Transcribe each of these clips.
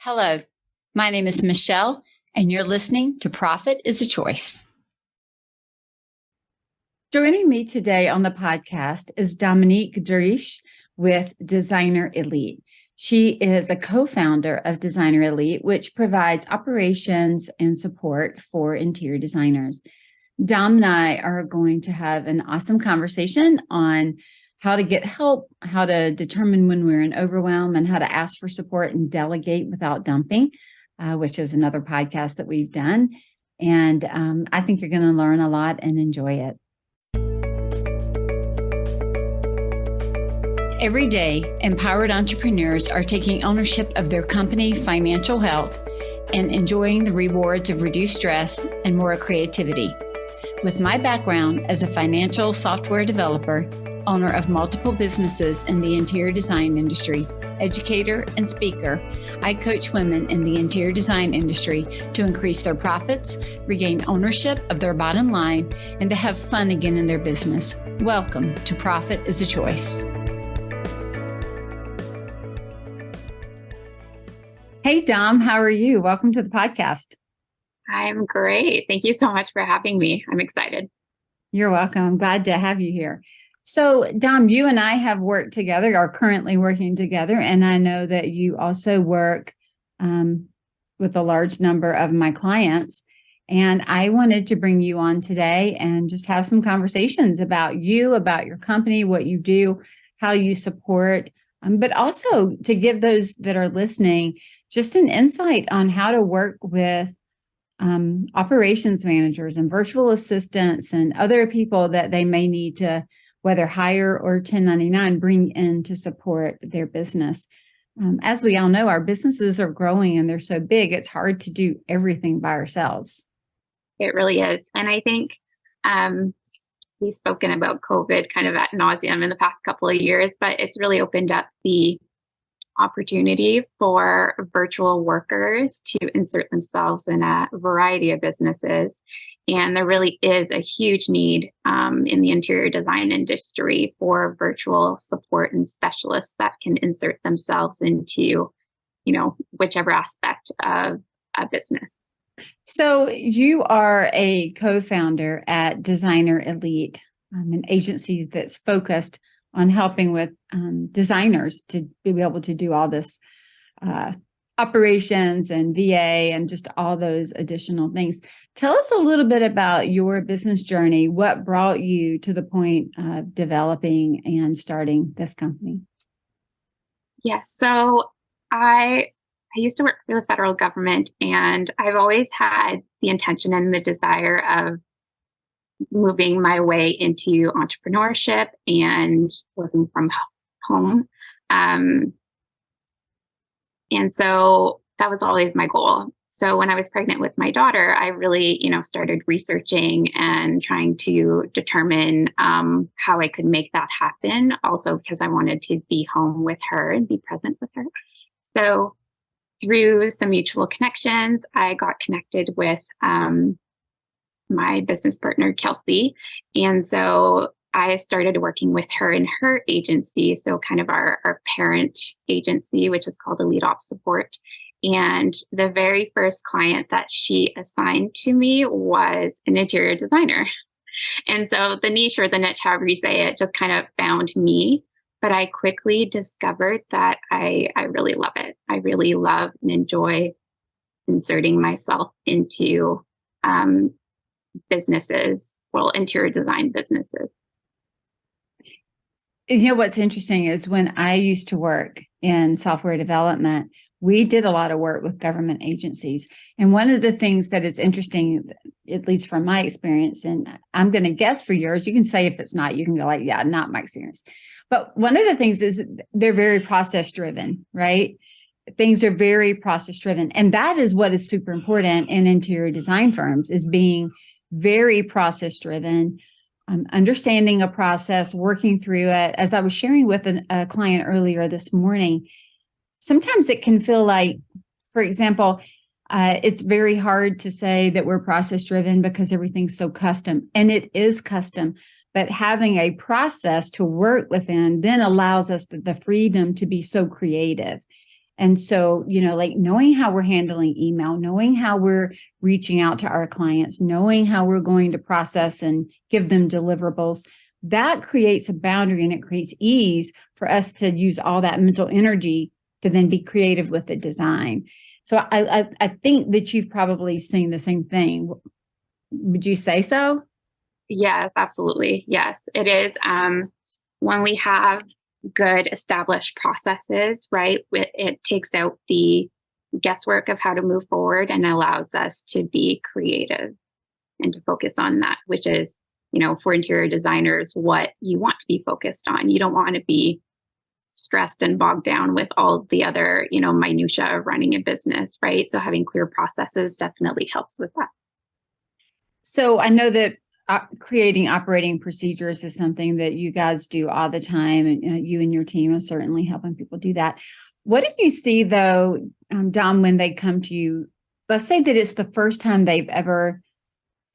Hello, my name is Michele, and you're listening to Profit is a Choice. Joining me today on the podcast is Dominique Deraiche with Designer Elite. She is a co-founder of Designer Elite, which provides operations and support for interior designers. Dom and I are going to have an awesome conversation on how to get help, how to determine when we're in overwhelm, and how to ask for support and delegate without dumping, which is another podcast that we've done. And I think you're going to learn a lot and enjoy it. Every day, empowered entrepreneurs are taking ownership of their company financial health and enjoying the rewards of reduced stress and more creativity. With my background as a financial software developer, owner of multiple businesses in the interior design industry, educator, and speaker, I coach women in the interior design industry to increase their profits, regain ownership of their bottom line, and to have fun again in their business. Welcome to Profit is a Choice. Hey, Dom, how are you? Welcome to the podcast. I'm great. Thank you so much for having me. I'm excited. You're welcome. I'm glad to have you here. So, Dom, you and I have worked together, are currently working together, and I know that you also work with a large number of my clients. And I wanted to bring you on today and just have some conversations about you, about your company, what you do, how you support, but also to give those that are listening just an insight on how to work with operations managers and virtual assistants and other people that they may need to, whether hire or 1099, bring in to support their business. As we all know, our businesses are growing and they're so big, it's hard to do everything by ourselves. It really is. And I think we've spoken about COVID kind of ad nauseum in the past couple of years, but it's really opened up the opportunity for virtual workers to insert themselves in a variety of businesses. And there really is a huge need in the interior design industry for virtual support and specialists that can insert themselves into, whichever aspect of a business. So you are a co-founder at Designer Elite, an agency that's focused on helping with designers to be able to do all this operations and VA and just all those additional things. Tell us a little bit about your business journey. What brought you to the point of developing and starting this company? Yes. So I used to work for the federal government, and I've always had the intention and the desire of moving my way into entrepreneurship and working from home. And so that was always my goal. So when I was pregnant with my daughter, I really, started researching and trying to determine how I could make that happen. Also, because I wanted to be home with her and be present with her. So through some mutual connections, I got connected with my business partner, Kelsey. And so I started working with her in her agency. So kind of our parent agency, which is called Elite Ops Support. And the very first client that she assigned to me was an interior designer. And so the niche, or the niche, however you say it, just kind of found me. But I quickly discovered that I really love it. I really love and enjoy inserting myself into businesses, interior design businesses. What's interesting is when I used to work in software development, we did a lot of work with government agencies. And one of the things that is interesting, at least from my experience, and I'm going to guess for yours, you can say if it's not, you can go like, yeah, not my experience. But one of the things is they're very process driven, right? Things are very process driven. And that is what is super important in interior design firms, is being very process driven, understanding a process, working through it. As I was sharing with a client earlier this morning, sometimes it can feel like, for example, it's very hard to say that we're process driven because everything's so custom, and it is custom. But having a process to work within then allows us the freedom to be so creative. And so, like knowing how we're handling email, knowing how we're reaching out to our clients, knowing how we're going to process and give them deliverables, that creates a boundary and it creates ease for us to use all that mental energy to then be creative with the design. So I think that you've probably seen the same thing. Would you say so? Yes, absolutely. Yes, it is. When we have good established processes, right, it takes out the guesswork of how to move forward and allows us to be creative and to focus on that, which is, for interior designers, what you want to be focused on. You don't want to be stressed and bogged down with all the other, minutia of running a business, right? So having clear processes definitely helps with that. So I know that creating operating procedures is something that you guys do all the time, and you and your team are certainly helping people do that. What do you see though, Dom, when they come to you? Let's say that it's the first time they've ever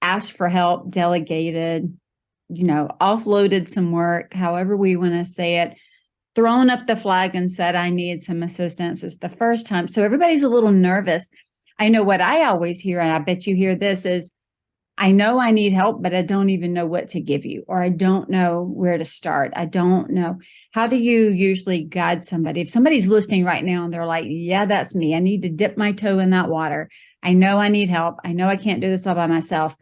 asked for help, delegated, offloaded some work, however we want to say it, thrown up the flag and said, I need some assistance. It's the first time. So everybody's a little nervous. I know what I always hear, and I bet you hear this, is I know I need help, but I don't even know what to give you, or I don't know where to start. I don't know. How do you usually guide somebody? If somebody's listening right now and they're like, yeah, that's me. I need to dip my toe in that water. I know I need help. I know I can't do this all by myself.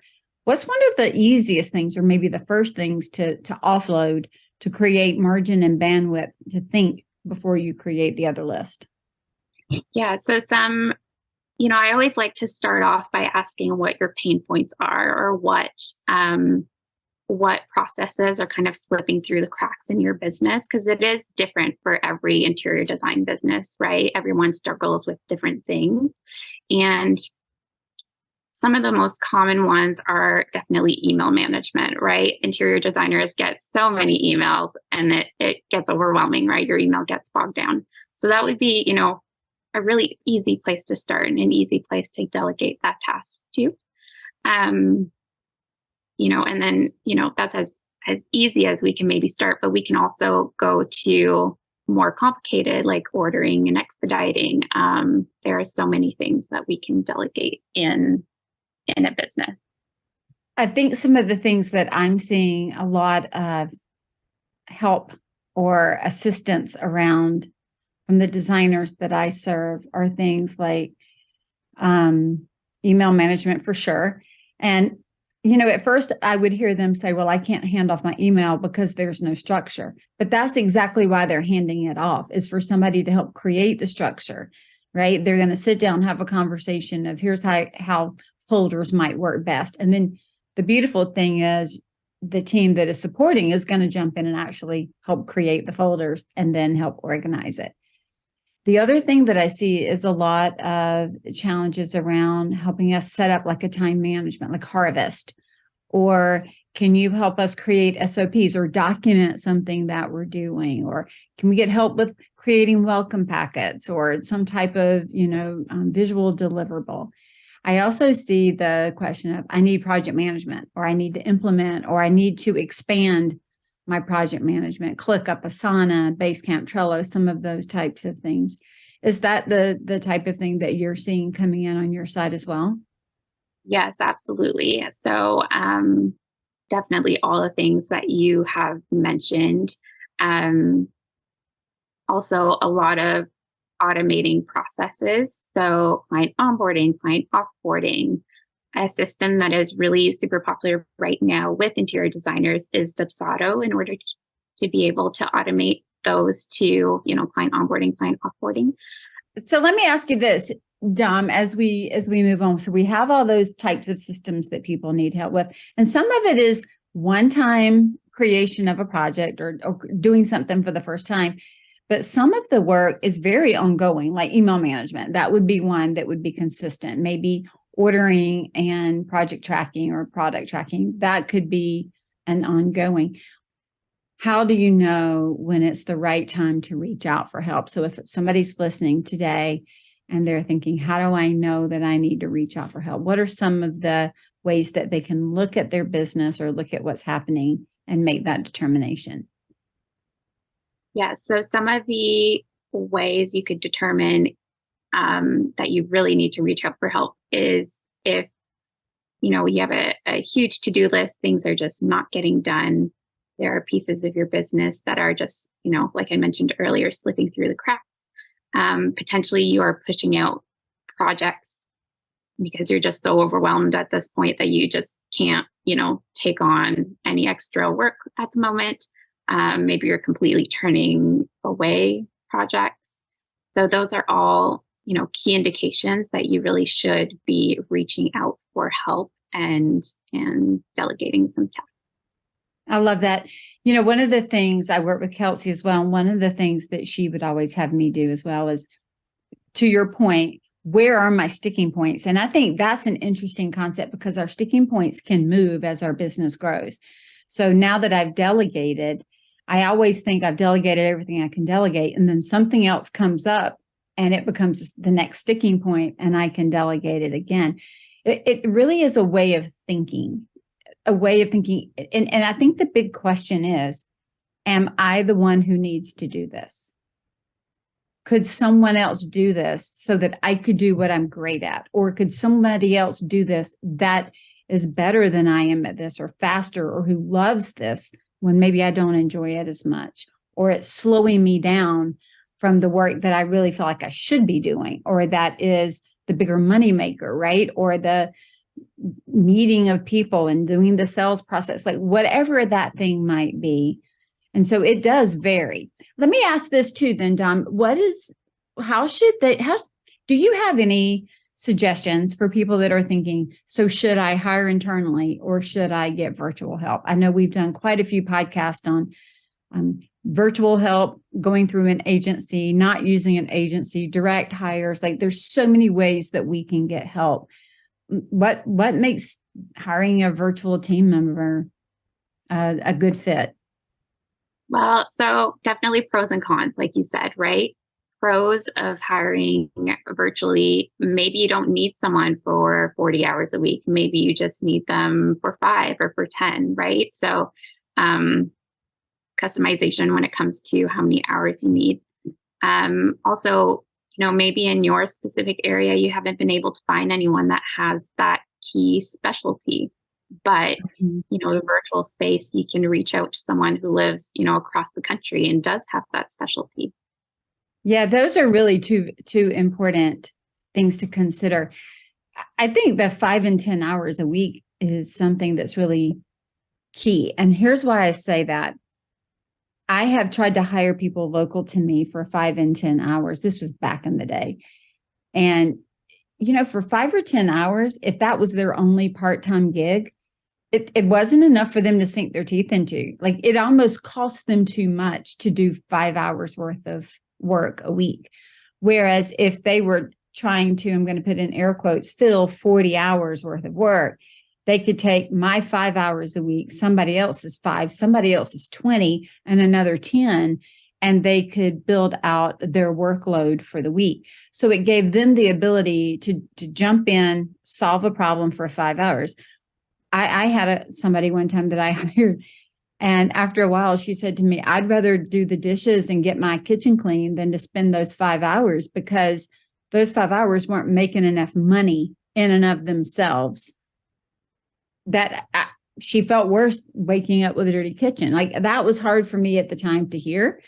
What's one of the easiest things, or maybe the first things to offload to create margin and bandwidth to think before you create the other list? Yeah. So I always like to start off by asking what your pain points are, or what processes are kind of slipping through the cracks in your business, because it is different for every interior design business, right? Everyone struggles with different things. And some of the most common ones are definitely email management, right? Interior designers get so many emails and it gets overwhelming, right? Your email gets bogged down. So that would be, a really easy place to start and an easy place to delegate that task to. And then, that's as easy as we can maybe start, but we can also go to more complicated, like ordering and expediting. There are so many things that we can delegate in a business. I think some of the things that I'm seeing a lot of help or assistance around from the designers that I serve are things like email management for sure. And, at first I would hear them say, well, I can't hand off my email because there's no structure. But that's exactly why they're handing it off, is for somebody to help create the structure, right? They're going to sit down, have a conversation of here's how folders might work best. And then the beautiful thing is the team that is supporting is going to jump in and actually help create the folders and then help organize it. The other thing that I see is a lot of challenges around helping us set up like a time management, like harvest, or can you help us create SOPs or document something that we're doing? Or can we get help with creating welcome packets or some type of, visual deliverable? I also see the question of I need project management, or I need to implement, or I need to expand my project management, ClickUp, Asana, Basecamp, Trello, some of those types of things. Is that the type of thing that you're seeing coming in on your side as well? Yes, absolutely. So definitely all the things that you have mentioned. Also, a lot of automating processes. So client onboarding, client offboarding. A system that is really super popular right now with interior designers is Dubsado, in order to be able to automate those to, client onboarding, client offboarding. So let me ask you this, Dom, as we move on. So we have all those types of systems that people need help with, and some of it is one-time creation of a project or doing something for the first time. But some of the work is very ongoing, like email management. That would be one that would be consistent. Maybe ordering and project tracking or product tracking, that could be an ongoing. How do you know when it's the right time to reach out for help? So if somebody's listening today and they're thinking, how do I know that I need to reach out for help? What are some of the ways that they can look at their business or look at what's happening and make that determination? Yeah, so some of the ways you could determine that you really need to reach out for help is if, you have a huge to-do list, things are just not getting done. There are pieces of your business that are just, like I mentioned earlier, slipping through the cracks. Potentially you are pushing out projects because you're just so overwhelmed at this point that you just can't, take on any extra work at the moment. Maybe you're completely turning away projects. So those are all, key indications that you really should be reaching out for help and delegating some tasks. I love that. One of the things I work with Kelsey as well, and one of the things that she would always have me do as well is, to your point, where are my sticking points? And I think that's an interesting concept because our sticking points can move as our business grows. So now that I've delegated, I always think I've delegated everything I can delegate, and then something else comes up and it becomes the next sticking point and I can delegate it again. It really is a way of thinking. And I think the big question is, am I the one who needs to do this? Could someone else do this so that I could do what I'm great at? Or could somebody else do this that is better than I am at this, or faster, or who loves this when maybe I don't enjoy it as much, or it's slowing me down from the work that I really feel like I should be doing, or that is the bigger money maker, right? Or the meeting of people and doing the sales process, like whatever that thing might be. And so it does vary. Let me ask this too, then, Dom, how do you have any suggestions for people that are thinking, so should I hire internally or should I get virtual help? I know we've done quite a few podcasts on virtual help, going through an agency, not using an agency, direct hires. Like there's so many ways that we can get help. What makes hiring a virtual team member a good fit? Well, so definitely pros and cons, like you said, right? Pros of hiring virtually, maybe you don't need someone for 40 hours a week. Maybe you just need them for 5 or for 10, right? So customization when it comes to how many hours you need. Also, maybe in your specific area, you haven't been able to find anyone that has that key specialty. But, the virtual space, you can reach out to someone who lives, across the country and does have that specialty. Yeah, those are really two important things to consider. I think the 5 and 10 hours a week is something that's really key. And here's why I say that. I have tried to hire people local to me for 5 and 10 hours. This was back in the day. And, for 5 or 10 hours, if that was their only part-time gig, it wasn't enough for them to sink their teeth into. Like it almost cost them too much to do 5 hours worth of work a week. Whereas if they were trying to, I'm going to put in air quotes, fill 40 hours worth of work, they could take my 5 hours a week, somebody else's 5, somebody else's 20, and another 10, and they could build out their workload for the week. So it gave them the ability to jump in, solve a problem for 5 hours. I had somebody one time that I hired, and after a while she said to me, I'd rather do the dishes and get my kitchen clean than to spend those 5 hours, because those 5 hours weren't making enough money in and of themselves. She felt worse waking up with a dirty kitchen. Like that was hard for me at the time to hear,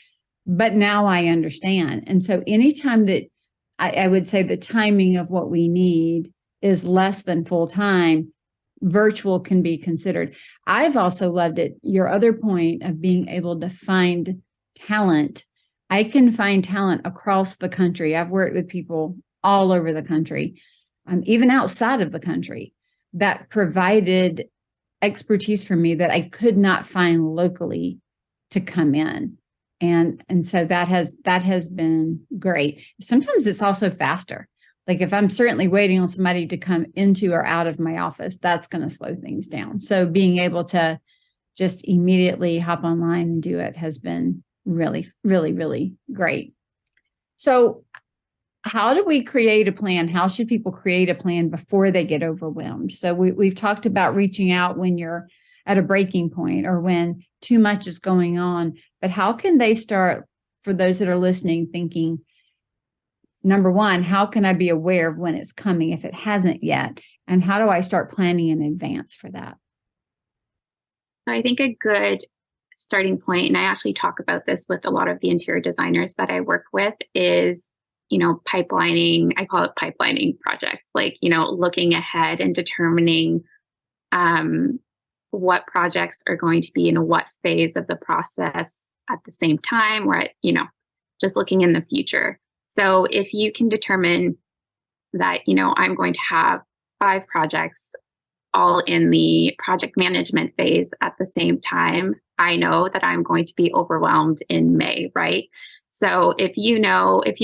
but now I understand. And so anytime that I would say the timing of what we need is less than full time, virtual can be considered. I've also loved it. Your other point of being able to find talent. I can find talent across the country. I've worked with people all over the country, even outside of the country, that provided expertise for me that I could not find locally to come in. And so that has been great. Sometimes it's also faster. Like if I'm certainly waiting on somebody to come into or out of my office, that's going to slow things down. So being able to just immediately hop online and do it has been really, really, really great. So how do we create a plan? How should people create a plan before they get overwhelmed? So we've talked about reaching out when you're at a breaking point or when too much is going on, but how can they start for those that are listening, thinking, number one, how can I be aware of when it's coming if it hasn't yet? And how do I start planning in advance for that? So I think a good starting point, and I actually talk about this with a lot of the interior designers that I work with, is, pipelining. I call it pipelining projects, like, looking ahead and determining what projects are going to be in what phase of the process at the same time, or just looking in the future. So if you can determine that, I'm going to have 5 projects all in the project management phase at the same time, I know that I'm going to be overwhelmed in May, right? So if you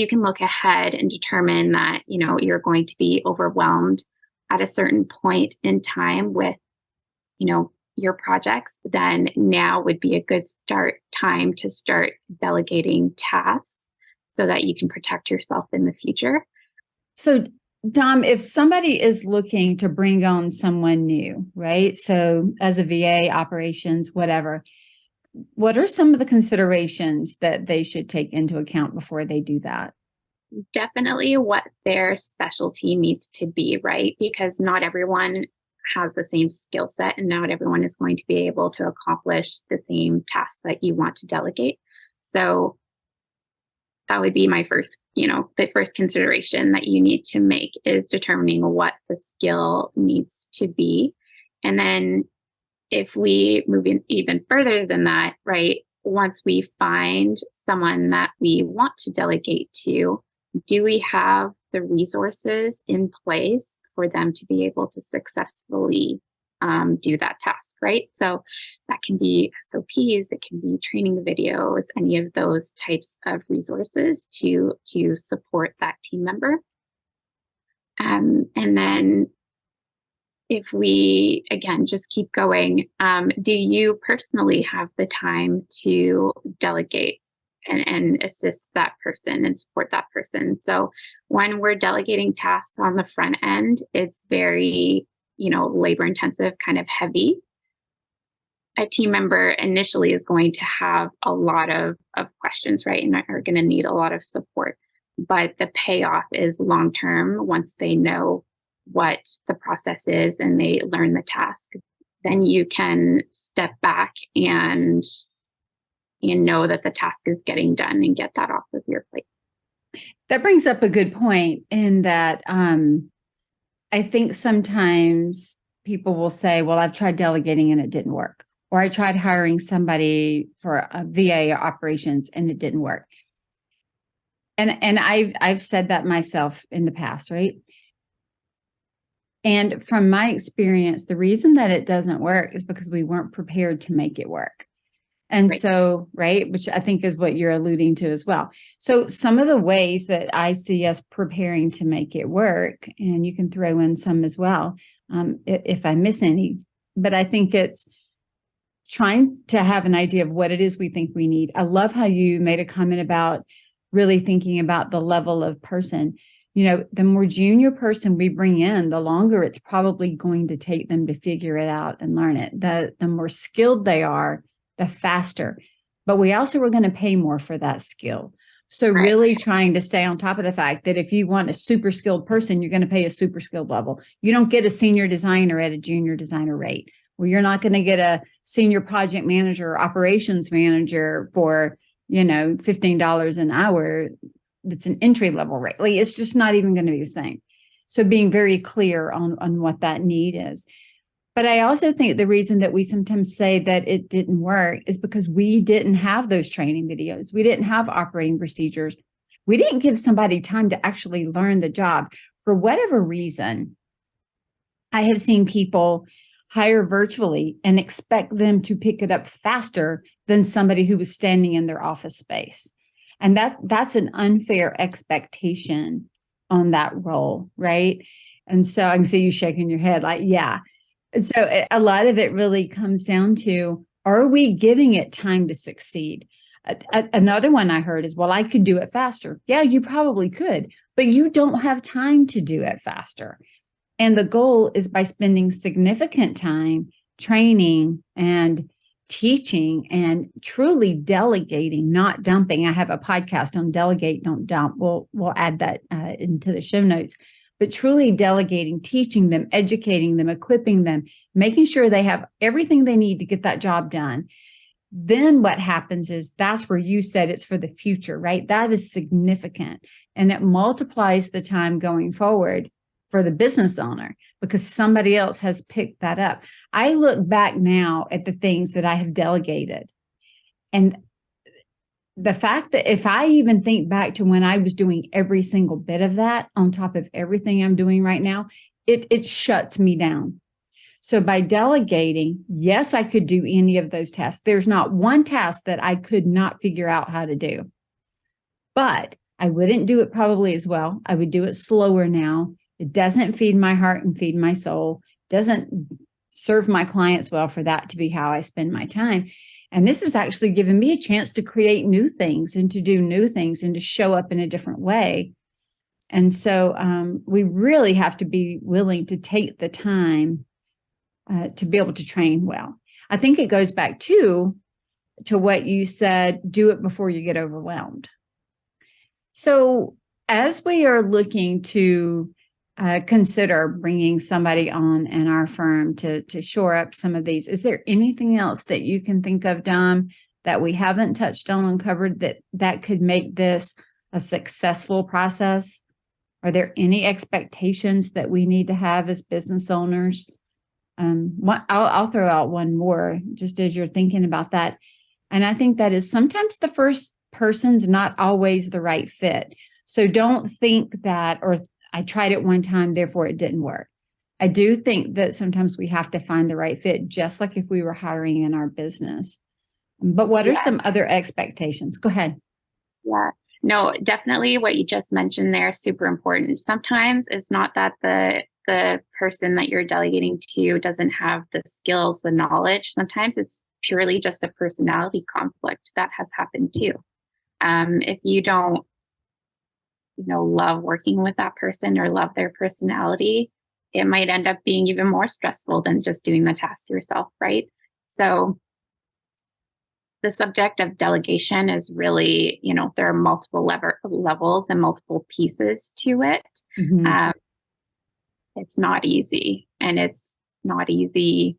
can look ahead and determine that, you're going to be overwhelmed at a certain point in time with, your projects, then now would be a good time to start delegating tasks so that you can protect yourself in the future. So Dom, if somebody is looking to bring on someone new, right? So as a VA, operations, whatever, what are some of the considerations that they should take into account before they do that? Definitely what their specialty needs to be, right? Because not everyone has the same skill set and not everyone is going to be able to accomplish the same task that you want to delegate. So that would be my first, the first consideration that you need to make is determining what the skill needs to be. And then if we move in even further than that, right, once we find someone that we want to delegate to, do we have the resources in place for them to be able to successfully do that task, right? So that can be SOPs, it can be training videos, any of those types of resources to support that team member. And then if we, again, just keep going, do you personally have the time to delegate and assist that person and support that person? So when we're delegating tasks on the front end, it's very, labor intensive, kind of heavy. A team member initially is going to have a lot of questions, right? And are going to need a lot of support. But the payoff is long term once they know what the process is and they learn the task. Then you can step back and know that the task is getting done and get that off of your plate. That brings up a good point in that I think sometimes people will say, well, I've tried delegating and it didn't work. Or I tried hiring somebody for a VA operations and it didn't work. And I've said that myself in the past, right? And from my experience, the reason that it doesn't work is because we weren't prepared to make it work. And Right. so, right, which I think is what you're alluding to as well. So some of the ways that I see us preparing to make it work, and you can throw in some as well, if I miss any, but I think it's trying to have an idea of what it is we think we need. I love how you made a comment about really thinking about the level of person. The more junior person we bring in, the longer it's probably going to take them to figure it out and learn it. The more skilled they are, the faster. But we also are going to pay more for that skill. So Right. really trying to stay on top of the fact that if you want a super skilled person, you're going to pay a super skilled level. You don't get a senior designer at a junior designer rate, or you're not going to get a senior project manager or operations manager for, $15 an hour. That's an entry level rate. Like, it's just not even going to be the same. So being very clear on what that need is. But I also think the reason that we sometimes say that it didn't work is because we didn't have those training videos. We didn't have operating procedures. We didn't give somebody time to actually learn the job. For whatever reason, I have seen people hire virtually and expect them to pick it up faster than somebody who was standing in their office space. And that's an unfair expectation on that role, right? And so I can see you shaking your head like, yeah. So a lot of it really comes down to, are we giving it time to succeed? Another one I heard is, well, I could do it faster. Yeah, you probably could, but you don't have time to do it faster. And the goal is by spending significant time training and teaching and truly delegating, not dumping. I have a podcast on delegate, don't dump. We'll add that into the show notes. But truly delegating, teaching them, educating them, equipping them, making sure they have everything they need to get that job done. Then what happens is that's where you said it's for the future, right? That is significant. And it multiplies the time going forward for the business owner because somebody else has picked that up. I look back now at the things that I have delegated. And the fact that if I even think back to when I was doing every single bit of that on top of everything I'm doing right now, it shuts me down. So by delegating, yes, I could do any of those tasks. There's not one task that I could not figure out how to do. But I wouldn't do it probably as well. I would do it slower now. It doesn't feed my heart and feed my soul. Doesn't serve my clients well for that to be how I spend my time. And this has actually given me a chance to create new things and to do new things and to show up in a different way. And so we really have to be willing to take the time to be able to train well. I think it goes back to what you said, do it before you get overwhelmed. So as we are looking to consider bringing somebody on in our firm to shore up some of these, is there anything else that you can think of, Dom, that we haven't touched on and covered that could make this a successful process? Are there any expectations that we need to have as business owners? I'll throw out one more just as you're thinking about that. And I think that is sometimes the first person's not always the right fit. So don't think that, or I tried it one time, therefore it didn't work. I do think that sometimes we have to find the right fit, just like if we were hiring in our business. But what are some other expectations? Go ahead. Yeah, no, definitely what you just mentioned there is super important. Sometimes it's not that the person that you're delegating to doesn't have the skills, the knowledge. Sometimes it's purely just a personality conflict that has happened too. If you don't, love working with that person or love their personality, it might end up being even more stressful than just doing the task yourself, right? So the subject of delegation is really, there are multiple levels and multiple pieces to it. Mm-hmm. It's not easy, and it's not easy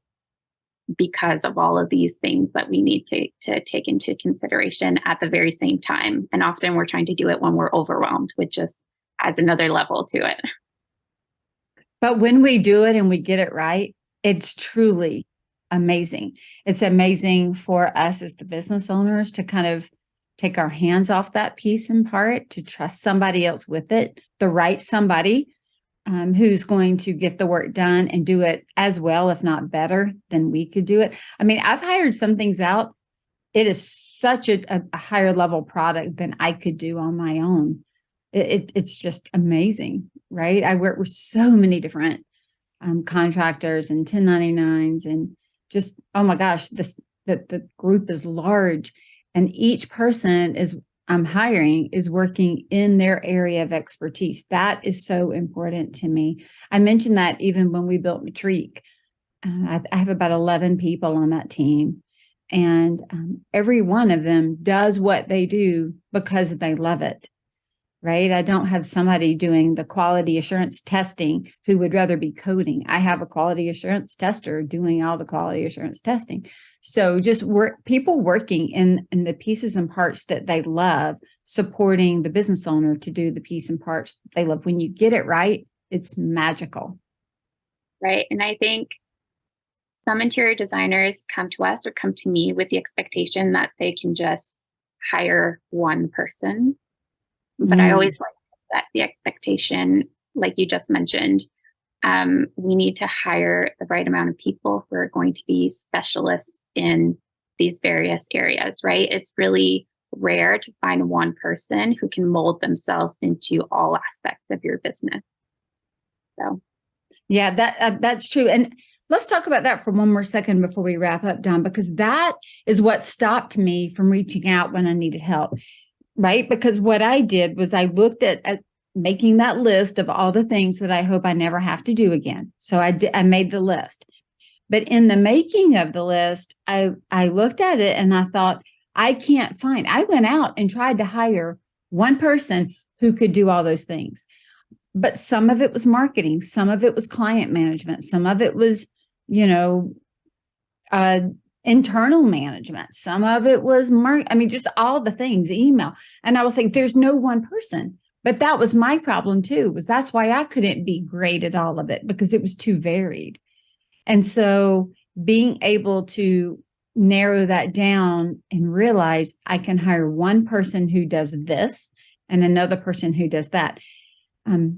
because of all of these things that we need to take into consideration at the very same time. And often we're trying to do it when we're overwhelmed, which just adds another level to it. But when we do it and we get it right, it's truly amazing. It's amazing for us as the business owners to kind of take our hands off that piece in part, to trust somebody else with it, the right somebody who's going to get the work done and do it as well, if not better, than we could do it. I mean, I've hired some things out. It is such a higher level product than I could do on my own. It's just amazing, right? I work with so many different contractors and 1099s and just, oh my gosh, the group is large, and each person I'm hiring is working in their area of expertise. That is so important to me. I mentioned that even when we built Matrique. I have about 11 people on that team, and every one of them does what they do because they love it, right? I don't have somebody doing the quality assurance testing who would rather be coding. I have a quality assurance tester doing all the quality assurance testing. So just people working in the pieces and parts that they love, supporting the business owner to do the piece and parts that they love. When you get it right, it's magical. Right. And I think some interior designers come to us or come to me with the expectation that they can just hire one person. But I always like to set the expectation, like you just mentioned. We need to hire the right amount of people who are going to be specialists in these various areas, right? It's really rare to find one person who can mold themselves into all aspects of your business. So, yeah, that's true. And let's talk about that for one more second before we wrap up, Don, because that is what stopped me from reaching out when I needed help, right? Because what I did was I looked at making that list of all the things that I hope I never have to do again. So I made the list. But in the making of the list, I looked at it and I thought, I went out and tried to hire one person who could do all those things. But some of it was marketing, some of it was client management, some of it was, internal management, some of it was just all the things, email. And I was like, there's no one person. But that was my problem too, was that's why I couldn't be great at all of it, because it was too varied. And so being able to narrow that down and realize I can hire one person who does this and another person who does that.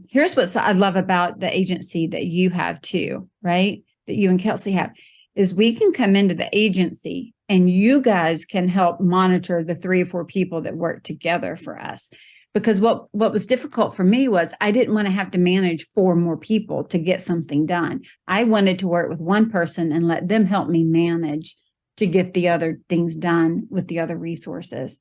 Here's what I love about the agency that you have too, right? That you and Kelsey have, is we can come into the agency and you guys can help monitor the 3 or 4 people that work together for us. Because what was difficult for me was I didn't want to have to manage 4 more people to get something done. I wanted to work with one person and let them help me manage to get the other things done with the other resources.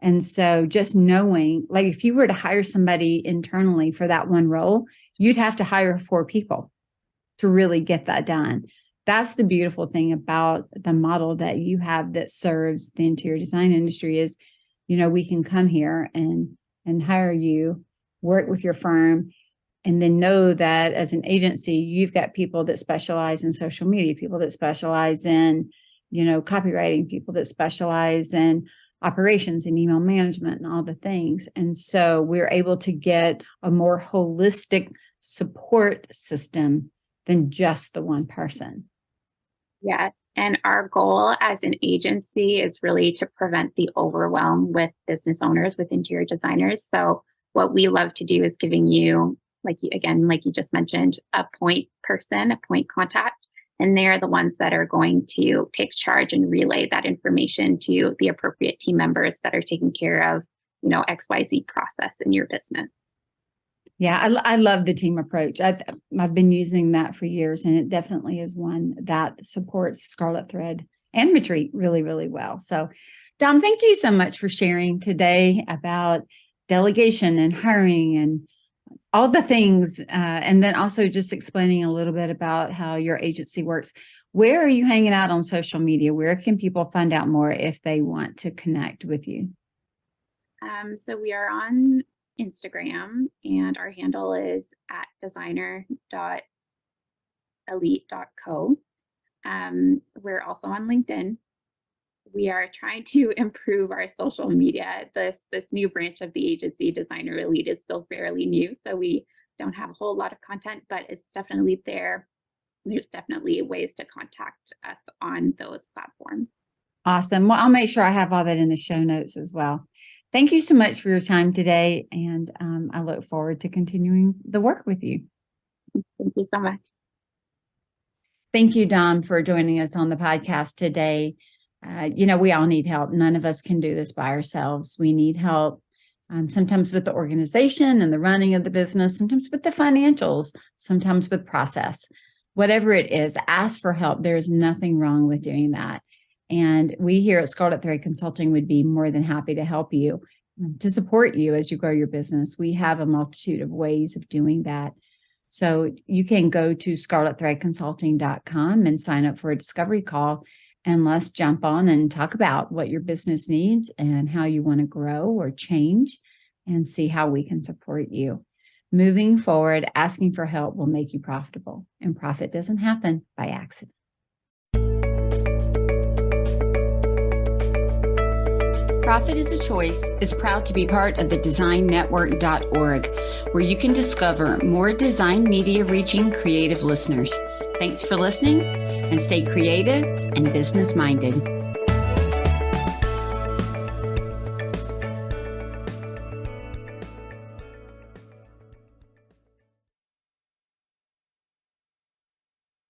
And so just knowing, like if you were to hire somebody internally for that one role, you'd have to hire 4 people to really get that done. That's the beautiful thing about the model that you have that serves the interior design industry is, we can come here and hire you, work with your firm, and then know that as an agency, you've got people that specialize in social media, people that specialize in, copywriting, people that specialize in operations and email management and all the things. And so we're able to get a more holistic support system than just the one person. Yes. And our goal as an agency is really to prevent the overwhelm with business owners, with interior designers. So what we love to do is giving you, like you just mentioned, a point person, a point contact. And they're the ones that are going to take charge and relay that information to the appropriate team members that are taking care of, XYZ process in your business. Yeah, I love the team approach. I've been using that for years, and it definitely is one that supports Scarlet Thread and Retreat really, really well. So, Dom, thank you so much for sharing today about delegation and hiring and all the things, and then also just explaining a little bit about how your agency works. Where are you hanging out on social media? Where can people find out more if they want to connect with you? So we are on Instagram, and our handle is at designer.elite.co. We're also on LinkedIn. We are trying to improve our social media. This new branch of the agency, Designer Elite, is still fairly new, so we don't have a whole lot of content, but it's definitely there. There's definitely ways to contact us on those platforms. Awesome. Well, I'll make sure I have all that in the show notes as well. Thank you so much for your time today, and I look forward to continuing the work with you. Thank you so much. Thank you, Dom, for joining us on the podcast today. We all need help. None of us can do this by ourselves. We need help sometimes with the organization and the running of the business, sometimes with the financials, sometimes with process. Whatever it is, ask for help. There is nothing wrong with doing that. And we here at Scarlet Thread Consulting would be more than happy to help you, to support you as you grow your business. We have a multitude of ways of doing that. So you can go to scarletthreadconsulting.com and sign up for a discovery call, and let's jump on and talk about what your business needs and how you want to grow or change, and see how we can support you. Moving forward, asking for help will make you profitable, and profit doesn't happen by accident. Profit is a Choice is proud to be part of the designnetwork.org, where you can discover more design media reaching creative listeners. Thanks for listening, and stay creative and business minded.